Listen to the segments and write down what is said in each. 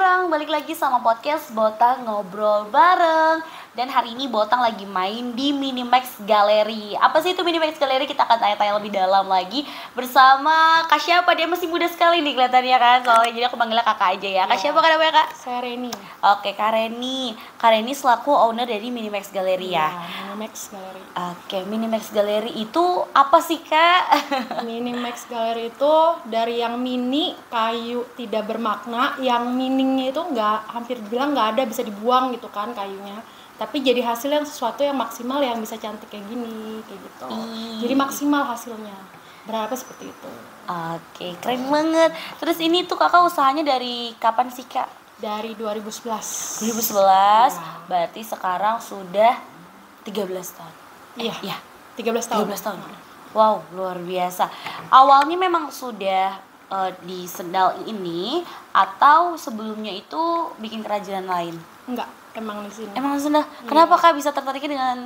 bareng, balik lagi sama podcast Botang Ngobrol Bareng. Dan hari ini Botang lagi main di Minimax Gallery. Apa sih itu Minimax Gallery? Kita akan tanya-tanya lebih dalam lagi bersama Kak siapa? Dia masih muda sekali nih kelihatannya kan. Soalnya jadi aku panggilnya kakak aja ya. Kak siapa Kak namanya Kak? Saya Reni. Oke, Kak Reni. Kak Reni selaku owner dari Minimax Gallery ya? Minimax Gallery. Oke, Minimax Gallery itu apa sih Kak? Minimax Gallery itu dari yang mini, kayu tidak bermakna, yang miningnya itu hampir bilang nggak ada, bisa dibuang gitu kan kayunya. Tapi jadi hasil yang sesuatu yang maksimal, yang bisa cantik kayak gini, kayak gitu. Jadi maksimal hasilnya. Berapa seperti itu. Oke, keren banget. Terus ini tuh kakak usahanya dari kapan sih Kak? Dari 2011. 2011, berarti sekarang sudah 13 tahun. Iya. 13 tahun. 13 tahun. Wow, luar biasa. Awalnya memang sudah di sendal ini atau sebelumnya itu bikin kerajinan lain? Enggak, emang di sini. Emang sendal. Kenapa Kak bisa tertariknya dengan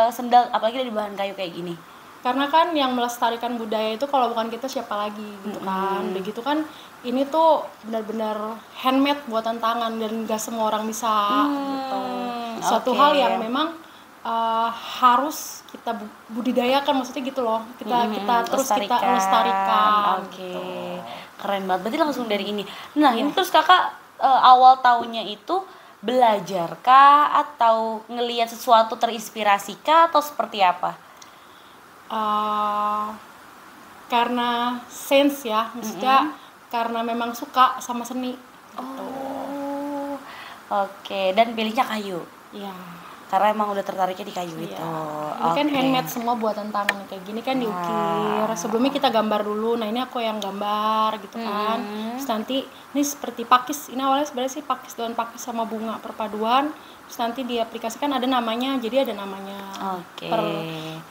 sendal apalagi dari bahan kayu kayak gini? Karena kan yang melestarikan budaya itu kalau bukan kita siapa lagi gitu kan. Udah gitu kan ini tuh benar-benar handmade buatan tangan dan gak semua orang bisa gitu. Suatu hal yang memang harus kita budidayakan, maksudnya gitu loh. Kita terus kita lestarikan. Gitu. Keren banget. Berarti langsung dari ini. Nah, ini terus Kakak awal tahunnya itu belajarkah atau ngelihat sesuatu terinspirasikah atau seperti apa? Karena sense ya, maksudnya karena memang suka sama seni gitu. Oke, dan pilihnya kayu. Iya. Karena emang udah tertariknya di kayu itu. Ini kan handmade semua buatan tangan kayak gini kan diukir. Sebelumnya kita gambar dulu. Nah, ini aku yang gambar gitu kan. Terus nanti ini seperti pakis. Ini awalnya sebenarnya sih pakis, daun pakis sama bunga perpaduan. Terus nanti diaplikasikan ada namanya. Jadi ada namanya. Oke.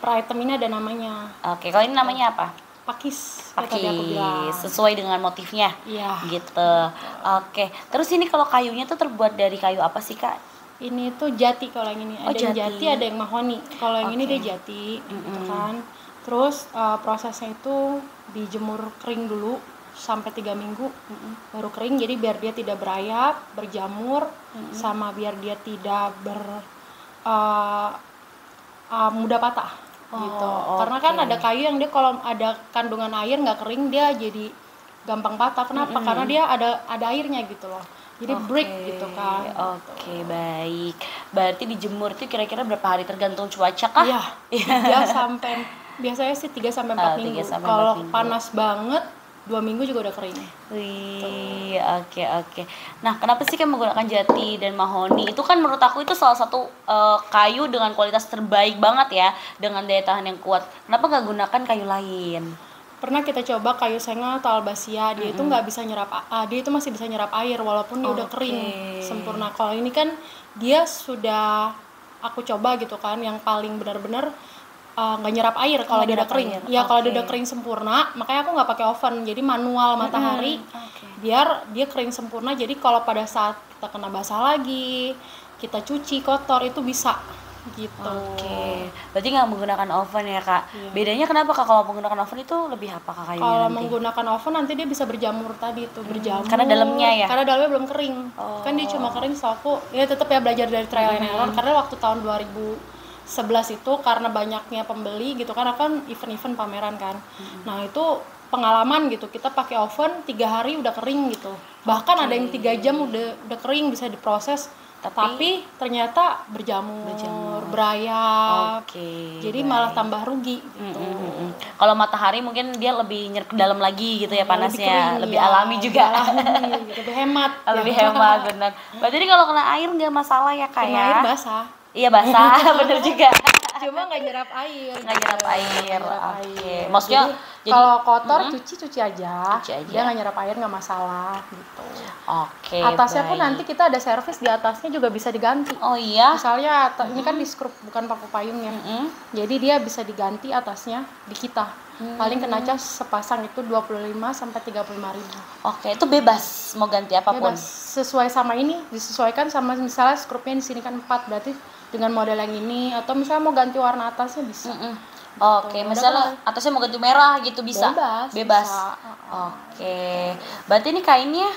Per item ini ada namanya. Oke, kalau ini namanya apa? Pakis. Sesuai dengan motifnya. Iya. Gitu. Oke. Terus ini kalau kayunya tuh terbuat dari kayu apa sih Kak? Ini tuh jati kalau yang ini. Ada yang jati, ada yang mahoni. Kalau yang ini dia jati, gitu kan. Terus prosesnya itu dijemur kering dulu sampai 3 minggu, baru kering. Jadi biar dia tidak berayap, berjamur, sama biar dia tidak mudah patah. Gitu. Karena kan ada kayu yang dia kalau ada kandungan air nggak kering dia jadi gampang patah. Kenapa? Karena dia ada airnya gitu loh. Jadi break gitu kan. Oke, baik. Berarti dijemur itu kira-kira berapa hari tergantung cuaca kah? Iya. 3 sampai biasanya sih 3 sampai 4 minggu. Kalau panas banget 2 minggu juga udah kering. Wih, oke. Nah, kenapa sih kan menggunakan jati dan mahoni? Itu kan menurut aku itu salah satu kayu dengan kualitas terbaik banget ya, dengan daya tahan yang kuat. Kenapa nggak gunakan kayu lain? Pernah kita coba kayu senga atau albasia, dia itu nggak bisa nyerap, dia itu masih bisa nyerap air walaupun dia udah kering sempurna. Kalau ini kan dia sudah aku coba gitu kan, yang paling benar-benar nggak nyerap air kalau dia udah kering. Ya kalau dia udah kering sempurna, makanya aku nggak pakai oven, jadi manual matahari, biar dia kering sempurna. Jadi kalau pada saat kita kena basah lagi, kita cuci kotor itu bisa. Gitu. Oke. Berarti nggak menggunakan oven ya Kak? Iya. Bedanya kenapa Kak kalau menggunakan oven itu lebih apa Kak kayunya kalau nanti? menggunakan oven nanti dia bisa berjamur tadi tuh, berjamur. Karena dalamnya ya? Karena dalamnya belum kering. Kan dia cuma kering, so aku ya tetap ya belajar dari trial and error. Karena waktu tahun 2011 itu karena banyaknya pembeli gitu kan, akan event-event pameran kan. Nah itu pengalaman gitu, kita pakai oven 3 hari udah kering gitu. Bahkan ada yang 3 jam udah kering, bisa diproses. Tapi ternyata berjamur, berayap. Jadi malah tambah rugi gitu. Kalau matahari mungkin dia lebih nyerap ke dalam lagi gitu ya panasnya, lebih alami juga. Lebih hemat. Lebih hemat benar. Berarti kalau kena air nggak masalah ya Kak ya? Kena air basah. Iya basah, bener juga. Cuma nggak nyerap air. Oke. Maksudnya jadi kalau kotor cuci aja. Dia nggak nyerap air, nggak masalah gitu. Oke. Atasnya pun nanti kita ada servis, di atasnya juga bisa diganti. Oh iya. Misalnya ini kan di skrup bukan paku payung ya. Jadi dia bisa diganti atasnya di kita. Paling kena cas sepasang itu 25 sampai 35 ribu. Oke, itu bebas mau ganti apapun. Bebas. Sesuai sama ini, disesuaikan sama misalnya skrupnya di sini kan 4, berarti dengan model yang ini, atau misalnya mau ganti warna atasnya bisa. Oke, misalnya atasnya mau ganti merah gitu bisa? Bebas. Bebas. Bisa. Oke. Berarti ini kainnya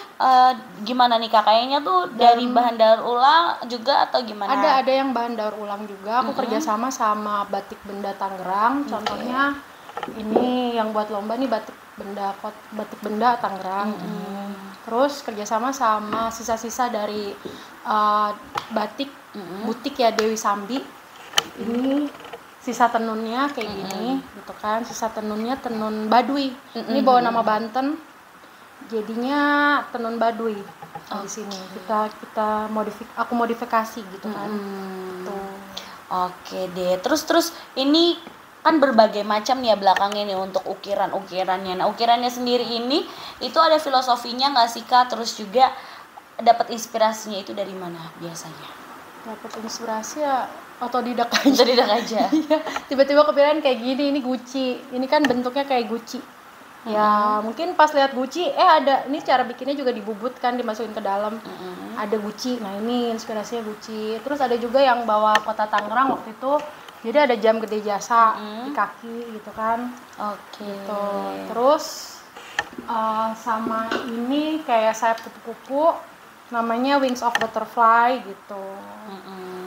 gimana nih Kak? Kainnya tuh dari bahan daur ulang juga atau gimana? Ada yang bahan daur ulang juga. Aku kerjasama sama Batik Benda Tangerang. Contohnya ini yang buat lomba nih Batik Benda Tangerang. Terus kerjasama sama sisa-sisa dari batik butik ya Dewi Sambi. Ini sisa tenunnya kayak gini gitu kan, sisa tenunnya tenun Baduy. Ini bawa nama Banten, jadinya tenun Baduy. Di sini aku modifikasi gitu kan. Tuh. Oke deh. Terus ini kan berbagai macam nih ya belakangnya nih untuk ukirannya. Nah, ukirannya sendiri ini itu ada filosofinya nggak sih Kak? Terus juga dapat inspirasinya itu dari mana biasanya? Dapat inspirasi ya otodidak aja. Otodidak aja. Iya, tiba-tiba kepikiran kayak gini, ini Gucci. Ini kan bentuknya kayak Gucci. Ya, mungkin pas lihat Gucci, ada ini cara bikinnya juga dibubut kan, dimasukin ke dalam. Ada Gucci. Nah, ini inspirasinya Gucci. Terus ada juga yang bawa kota Tangerang waktu itu. Jadi ada jam gede jasa di kaki gitu kan. Oke. Gitu. Terus sama ini kayak sayap kupu-kupu, namanya Wings of Butterfly gitu.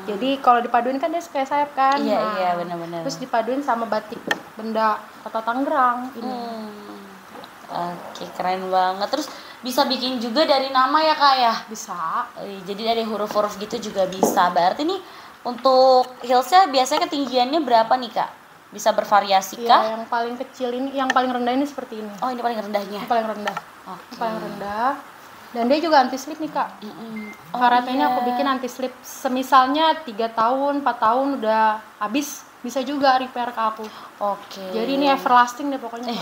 Jadi kalau dipaduin kan dia kayak sayap kan. Iya benar-benar. Terus dipaduin sama batik benda kota Tangerang ini. Oke, keren banget. Terus bisa bikin juga dari nama ya Kak ya? Bisa. Jadi dari huruf-huruf gitu juga bisa. Berarti nih untuk heelsnya biasanya ketinggiannya berapa nih Kak? Bisa bervariasi kah? Iya, yang paling kecil ini, yang paling rendah ini seperti ini. Oh, ini paling rendahnya. Yang paling rendah. Oke. Paling rendah. Dan dia juga anti slip nih Kak. Karate ini aku bikin anti slip. Semisalnya 3 tahun, 4 tahun udah habis, bisa juga repair ke aku. Oke. Jadi ini everlasting deh pokoknya.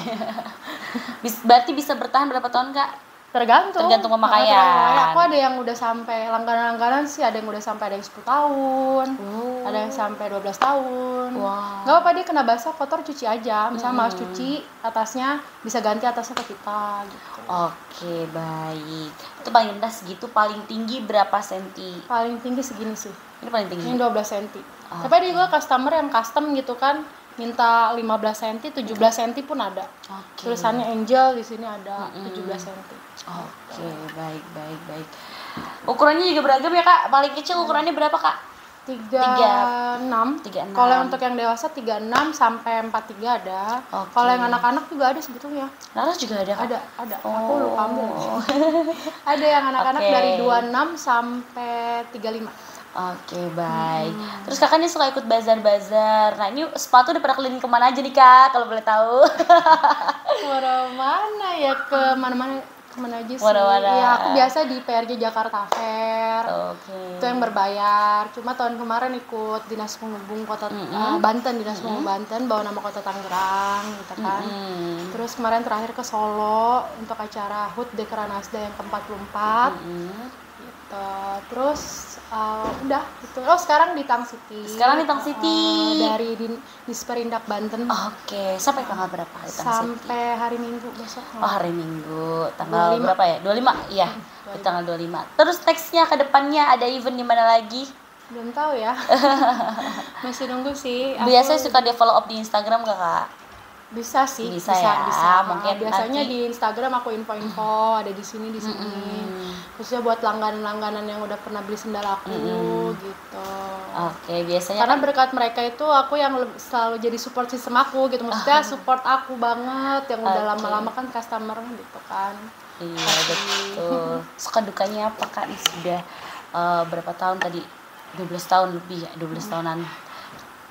Berarti bisa bertahan berapa tahun Kak? Tergantung pemakaian. Aku ada yang udah sampai langganan sih, ada yang udah sampai ada yang 10 tahun. Ada yang sampai 12 tahun. Nggak apa-apa, dia kena basah kotor cuci aja. Misalnya malas cuci atasnya, bisa ganti atasnya ke kita gitu. Oke, baik. Itu paling rendah segitu, paling tinggi berapa senti? Paling tinggi segini sih. Ini paling tinggi. Ini 12 cm. Tapi ada juga customer yang custom gitu kan, minta 15 cm, 17 cm pun ada. Tulisannya Angel di sini ada 17 cm. Oke, baik. Ukurannya juga beragam ya Kak? Paling kecil ukurannya berapa Kak? 36. Kalau untuk yang dewasa 36 sampai 43 ada. Kalau yang anak-anak juga ada sebetulnya. Anak juga ada Kak? Ada. Aku lupa ambil. Ada yang anak-anak dari 26 sampai 35. Oke, baik. Terus Kakak nih suka ikut bazar-bazar. Nah, ini sepatu udah pernah keliling kemana aja nih Kak, kalau boleh tahu? Mana ya, ke mana-mana. Kemana aja sih? Mana-mana. Ya, aku biasa di PRJ Jakarta Fair. Itu yang berbayar. Cuma tahun kemarin ikut Dinas Penghubung Kota Banten, Dinas Penghubung Banten, bawa nama Kota Tangerang gitu kan. Terus kemarin terakhir ke Solo untuk acara HUT Dekranasda yang ke-44. Gitu. Terus udah gitu. Oh, sekarang di Tang City. Dari Disperindak Banten. Oke. Sampai tanggal berapa di Tang City? Sampai hari Minggu besok. Oh, hari Minggu. Tanggal 25. Berapa ya? 25? Iya. Di tanggal 25. Terus nextnya ke depannya ada event di mana lagi? Belum tahu ya. Masih nunggu sih. Biasanya suka develop di Instagram gak Kak? Bisa sih, bisa. Mungkin biasanya nanti di Instagram aku info ada di sini. Khususnya buat langganan yang udah pernah beli sendal aku gitu. Oke, biasanya karena berkat mereka itu aku yang selalu jadi support system aku gitu. Maksudnya support aku banget yang udah lama-lama kan customer gitu kan. Iya, betul. Suka dukanya apa Kak? Ini sudah berapa tahun tadi? 12 tahun lebih ya, 12 tahunan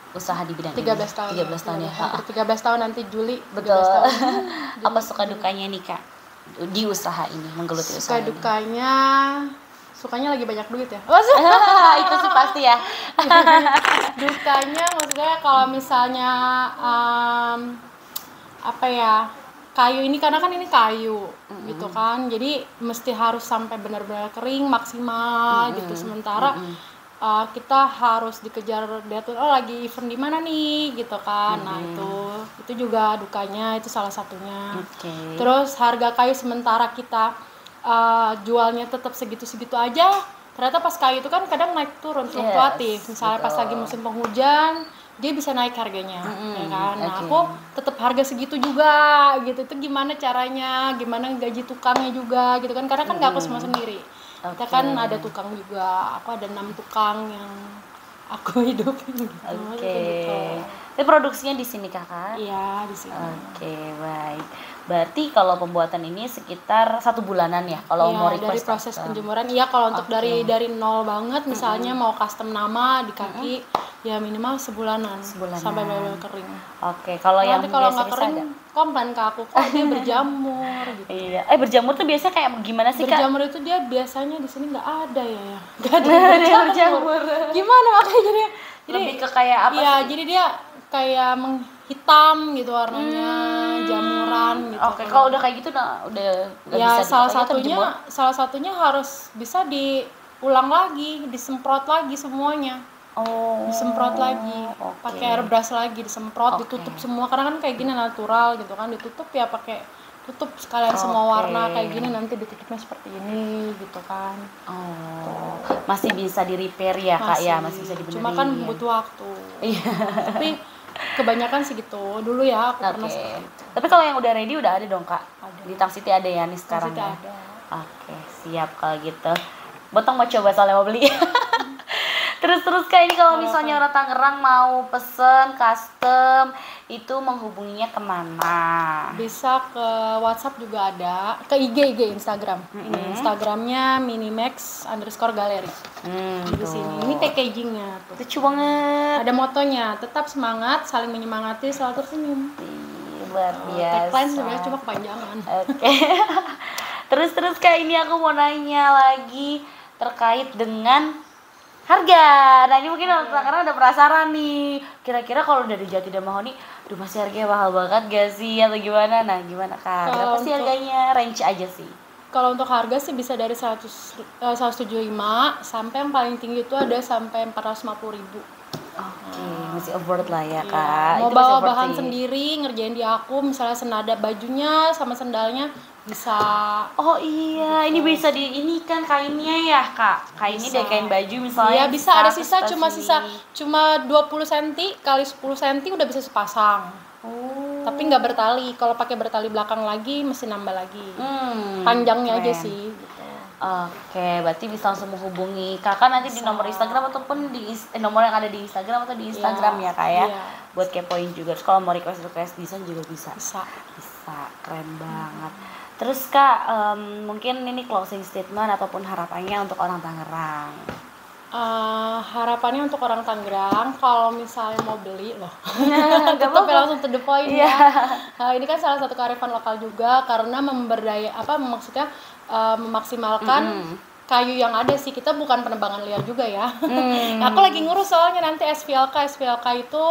usaha di bidang 13 tahun. 13 tahun ya. 13 tahun nanti Juli. Betul. Apa suka dukanya nih Kak di usaha ini, menggeluti usaha ini? Sukanya lagi banyak duit ya. Itu sih pasti ya. Dukanya maksudnya kalau misalnya kayu ini, karena kan ini kayu gitu kan, jadi mesti harus sampai benar-benar kering maksimal gitu. Sementara kita harus dikejar deadline, lagi event di mana nih gitu kan. Nah, itu juga dukanya, itu salah satunya. Terus harga kayu sementara kita jualnya tetap segitu-segitu aja, ternyata pas kayu itu kan kadang naik turun fluktuatif. Misalnya pas lagi musim penghujan dia bisa naik harganya, ya kan. Nah, oke. aku tetap harga segitu juga gitu. Itu gimana caranya, gimana gaji tukangnya juga gitu kan, karena kan nggak aku semua sendiri. Kita Oke. kan ada tukang juga, aku ada 6 tukang yang aku hidupin gitu. Oke. Kayak gitu. Tapi produksinya di sini Kakak? Iya, di sini. Oke, baik. Berarti kalau pembuatan ini sekitar 1 bulanan ya kalau mau Iya, dari request proses custom? penjemuran. Iya, kalau untuk Oke. dari nol banget, misalnya mau custom nama di kaki, ya minimal sebulanan, Sebulanan. sampai benar-benar kering. Oke, kalau yang Nanti kalau nggak biasa-biasa kering, ada? komplain ke aku, kok dia berjamur gitu. Iya. Berjamur tuh biasanya kayak gimana sih Kak? Berjamur itu dia biasanya di sini nggak ada ya, nggak ada Nggak ada yang berjamur. berjamur. Gimana makanya jadi Lebih ke kayak apa iya, sih? jadi dia kayak menghitam gitu warnanya, jamuran gitu. Oke, kalau udah kayak gitu udah nggak Ya bisa salah satunya harus bisa diulang lagi, disemprot lagi semuanya. Oh. Disemprot lagi, Oke. pakai airbrush lagi, disemprot, Oke. ditutup semua karena kan kayak gini natural gitu kan, ditutup ya pakai tutup sekalian semua Oke. warna kayak gini, nanti ditutupnya seperti ini gitu kan. Oh. Masih bisa di repair ya Kak ya, masih bisa dibenerin. Cuma kan butuh waktu. Iya. Tapi kebanyakan sih gitu. Dulu ya aku pernah Oke. seperti itu. Tapi kalau yang udah ready udah ada dong Kak? Ada. Di Tang City ada ya nih sekarang Masih ya? ada. Oke, siap kalau gitu. Botong mau coba soalnya mau beli. Terus Kak, ini kalau misalnya orang Tangerang mau pesen custom itu menghubunginya kemana? Bisa ke WhatsApp juga ada, ke IG Instagram. Ini Instagramnya minimax_galeri. Di sini. Ini packagingnya tuh. Lucu banget. Ada motonya, tetap semangat, saling menyemangati, selalu tersenyum. Luar biasa. Tagline sebenarnya cuma kepanjangan. Oke. Terus Kak, ini aku mau nanya lagi terkait dengan harga. Nah, ini mungkin karena udah penasaran nih. Kira-kira kalau dari Jati dan Mahoni, aduh masih harganya mahal banget gak sih atau gimana? Nah, gimana Kak? Berapa sih harganya? Range aja sih. Kalau untuk harga sih bisa dari 175 sampai yang paling tinggi itu ada sampai 450.000. Oke, masih afford lah ya Kak. Mau Itu masih bawa afford bahan sih. sendiri, ngerjain di aku, misalnya senada bajunya sama sendalnya bisa. Oh iya, ini bisa ini kan kainnya ya Kak. Kainnya dari kain baju misalnya. Iya, bisa ada sisa, terus cuma ini. sisa cuma 20 cm kali 10 cm udah bisa sepasang. Oh. Tapi nggak bertali. Kalau pakai bertali belakang lagi mesti nambah lagi. Hmm, Panjangnya aja keren. sih gitu. Oke, berarti bisa langsung menghubungi Kakak nanti di nomor Instagram ataupun di nomor yang ada di Instagram atau di Instagram ya Kak ya. Iya. Buat kepoin juga. Terus kalau mau request desain juga bisa. Bisa. Bisa, keren banget. Terus Kak, mungkin ini closing statement ataupun harapannya untuk orang Tangerang. Harapannya untuk orang Tangerang kalau misalnya mau beli loh Nggak tetap apa-apa. ya langsung to the point Iya. ya. Ini kan salah satu kearifan lokal juga karena maksudnya memaksimalkan kayu yang ada sih. Kita bukan penebangan liar juga ya. Aku lagi ngurus soalnya nanti SVLK itu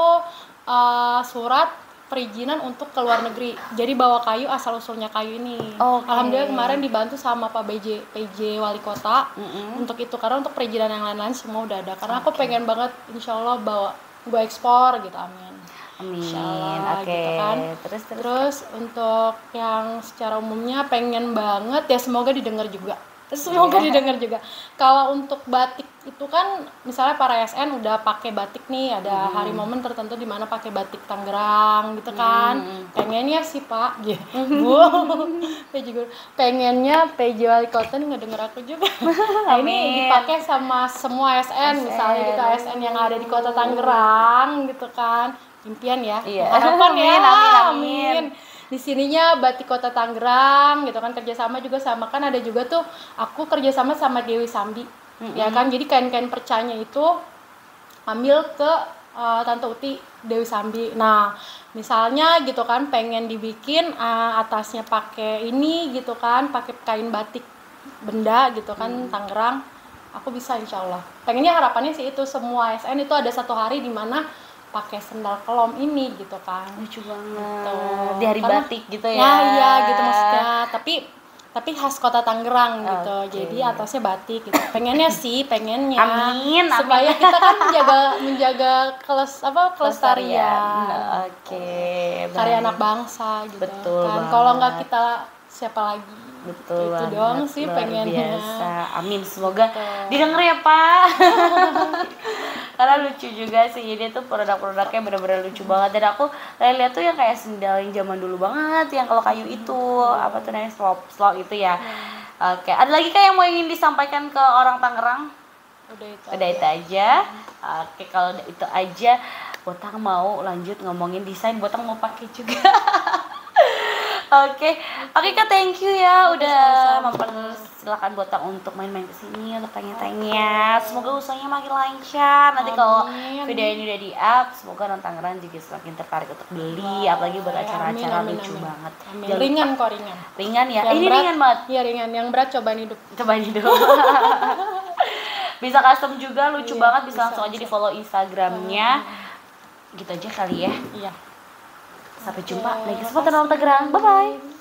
surat perizinan untuk ke luar negeri. Jadi bawa kayu asal usulnya kayu ini. Oke. Alhamdulillah kemarin dibantu sama Pak PJ Wali Kota untuk itu, karena untuk perizinan yang lain-lain semua udah ada. Karena aku pengen banget insya Allah bawa gue ekspor gitu, amin. Amin. Insyaallah, Oke. gitu kan. Terus untuk yang secara umumnya pengen banget ya semoga didengar juga. Kalau untuk batik itu kan misalnya para ASN udah pakai batik nih, ada hari momen tertentu di mana pakai batik Tangerang gitu kan. Pengennya sih Pak, Bu, pengennya PJ Wali Kota nih ngedenger aku juga. Nah, ini dipakai sama semua ASN, misalnya gitu ASN yang ada di Kota Tangerang gitu kan. Impian ya, Iya. harapan ya, Amin. Di sininya Batik Kota Tangerang gitu kan, kerjasama juga sama, kan ada juga tuh aku kerjasama sama Dewi Sambi ya kan, jadi kain-kain percanya itu ambil ke Tante Uti Dewi Sambi. Nah misalnya gitu kan pengen dibikin atasnya pakai ini gitu kan, pakai kain batik benda gitu kan Tangerang, aku bisa insya Allah. Pengennya harapannya sih itu semua ASN itu ada satu hari di mana pakai sendal kelom ini gitu kan. Lucu banget. Gitu. Di hari Karena- batik gitu ya. Ya iya gitu maksudnya. Tapi khas Kota Tangerang gitu. Oke. Jadi atasnya batik gitu. Pengennya Amin. supaya kita kan menjaga kelestarian. Oke. Karya baik. anak bangsa gitu. Betul kan. banget. Kalau nggak kita siapa lagi? Betul Itu banget. doang sih luar pengennya. biasa. Amin, semoga Betul. didengar ya Pak. Karena lucu juga sih, dia tuh produk-produknya bener-bener lucu banget. Dan aku lihat tuh yang kayak sendal yang zaman dulu banget, yang kalau kayu itu apa tuh namanya, slow itu ya. Oke, ada lagi kak yang mau ingin disampaikan ke orang Tangerang? Udah itu aja. Oke, kalau itu aja, Botang mau lanjut ngomongin desain. Botang mau pakai juga. Oke kak, thank you ya udah mempersilahkan Botang untuk main-main kesini untuk tanya-tanya. Semoga usahanya makin lancar. Nanti kalau video ini udah di up, semoga orang Tangerang juga semakin tertarik untuk beli, apalagi buat acara-acara lucu banget. Ringan kok, ringan ya. Ini ringan banget. Iya ringan, yang berat cobain hidup. Bisa custom juga, lucu banget. Bisa langsung aja di follow Instagramnya. Gitu aja kali ya. Iya. Sampai jumpa lagi kesempatan orang Tangerang. Bye bye.